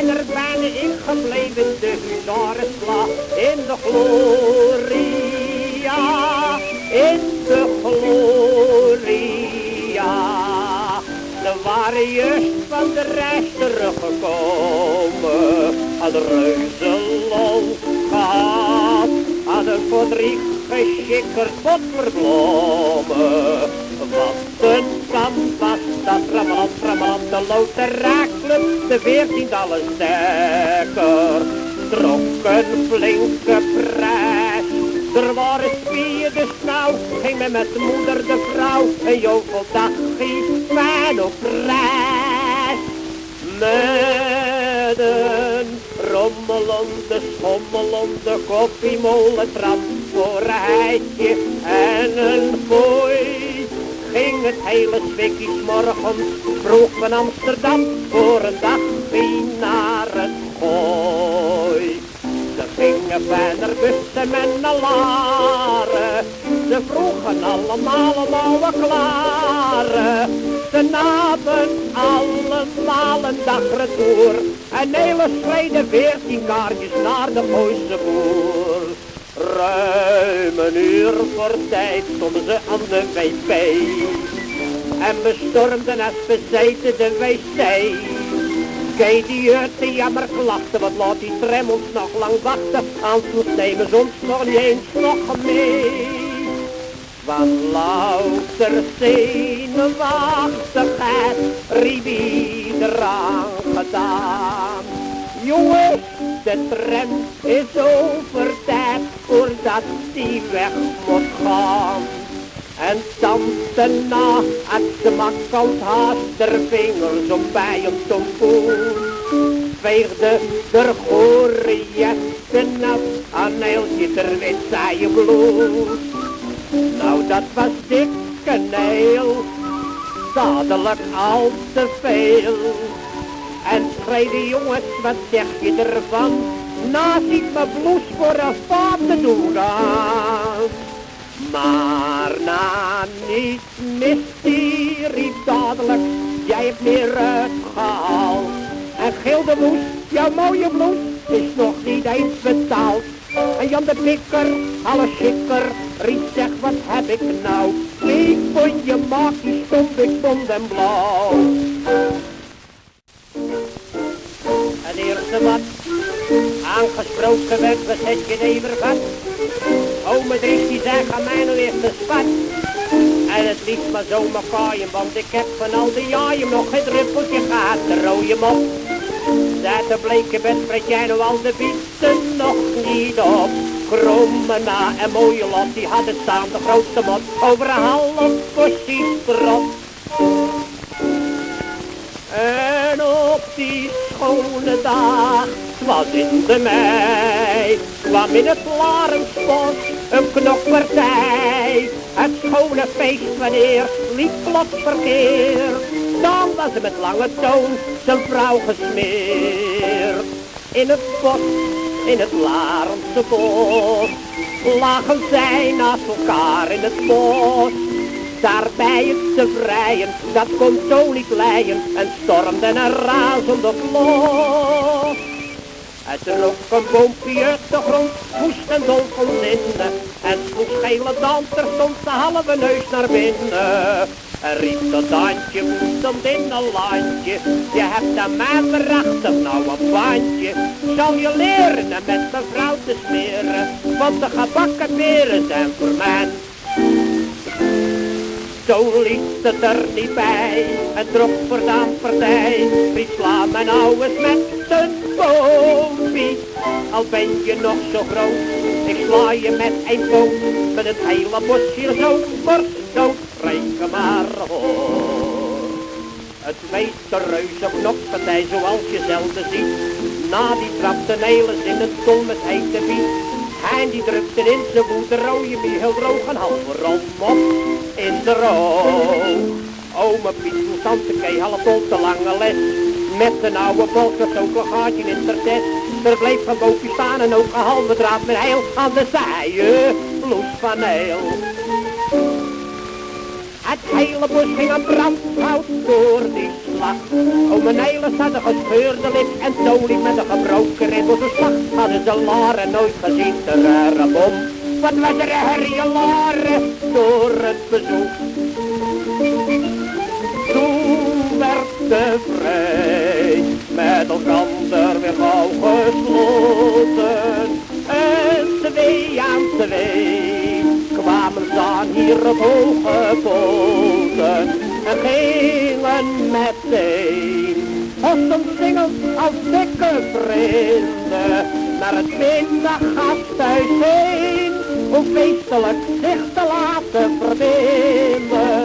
En er ben ik gebleven, de huzarenslag in de gloria, in de gloria. Ze waren juist van de reis teruggekomen, hadden reuzenlol gehad, hadden voor 3 geschikkerd pot verblommen. Wat een plan was dat, Ramaland, de loterijclub, de 14 alles zeker. Trok een flinke prijs, er waren spieën de snauw, ging men met moeder de vrouw, een joveldaggie, fijn op reis. Met een rommelende, schommelende koffiemolen, trampoorheidje en een fooi. Ging het hele zwikkie 's morgens vroeg van Amsterdam voor een dagje naar het Gooi. Ze gingen verder bussen en naar Laren, ze vroegen allemaal om oude klaren. Ze namen allemaal een dagretour, een hele schrede 14 kaartjes naar de Gooise boer. Ruim een uur voor tijd stonden ze aan de wc en bestormden als bezeten de wc. Kijk die uit de jammer klachten, wat laat die tram ons nog lang wachten, anders nemen ze ons nog niet eens nog mee. Van louter zenuwachtigheid riep ieder aangedaan. Jongens, de tram is over tijd voordat die weg moet gaan. En tante na had ze makkelijk haast haar vingers om bij een tompoen. Veegde de goorjetten af, aan neeltje ter wit saaien bloed. Nou dat was dikke neel, dadelijk al te veel. En schreeuwde jongens, wat zeg je ervan? Naast ik mijn bloes voor een vaat te doen aan. Maar na niet mysterie dadelijk, jij hebt meer uitgehaald. En gilde moes, jouw mooie bloes is nog niet eens betaald. En Jan de Pikker, alle schikker, riep zeg wat heb ik nou? Ik vond je maak die stond ik bont en blauw. Het eerste wat aangesproken werd, was het jenevervat. Ome Dries die zei, ga mij nou eerst een spat. En het liefst maar zo maar kaaien, want ik heb van al die jaaien nog geen druppeltje gehad, de rode mop. Zet de bleke bed, spreek jij nou al de bieten nog niet op. Kromme na en mooie lot, die hadden staan de grootste mot, over een half portie strop. En op die schone dag, het was in de mei, kwam in het Larensbos een knokpartij. Het schone feest wanneer liep plots verkeer, dan was hij met lange toon zijn vrouw gesmeerd. In het bos, in het Larense bos, lagen zij naast elkaar in het bos. Daarbij het te vrijen, dat kon zo niet leien, en stormde een razende los. Het rook een boompje uit de grond, moest en dolk ontlinden, en sloeg gele danter stond de halve neus naar binnen. En riep dat daantje woedend in een landje, je hebt aan mij verachtig nou een bandje. Zal je leren met mevrouw te smeren, want de gebakken peren zijn voor mij. Zo liet het er niet bij, en trok voor de partij. Wie sla mijn ouwes met zijn boompie, al ben je nog zo groot. Ik sla je met een poot, met het hele bos hier zo borstdood. Reken maar hoor. Het weet de reuze knokpartij zoals je zelden ziet. Na die trapte Nelis in het stol met hete biet. En die drukte in zijn woede rode heel droog een halve rom op in de rook. Ome Piet moest tante Kee half vol te lange les. Met een oude bolk was ook een gaatje in de test. Er bleef een bootje staan en ook een halve draad met heil aan de zijen, bloed van heel. Het hele bos ging aan brand, hout door die slag. Ome Nijlers had een gescheurde lip en Tolie met een gebroken rib. Op de slag hadden ze Laren nooit gezien te rare bom. Wat was er herrie Laren door het bezoek. Toen werd de vrij met elkander weer gauw gesloten. En 2 aan 2 kwamen staan hier op hoge poten. En gingen meteen als een singel als dikke vrienden naar het middagasthuis heen, om feestelijk zich te laten verbinden.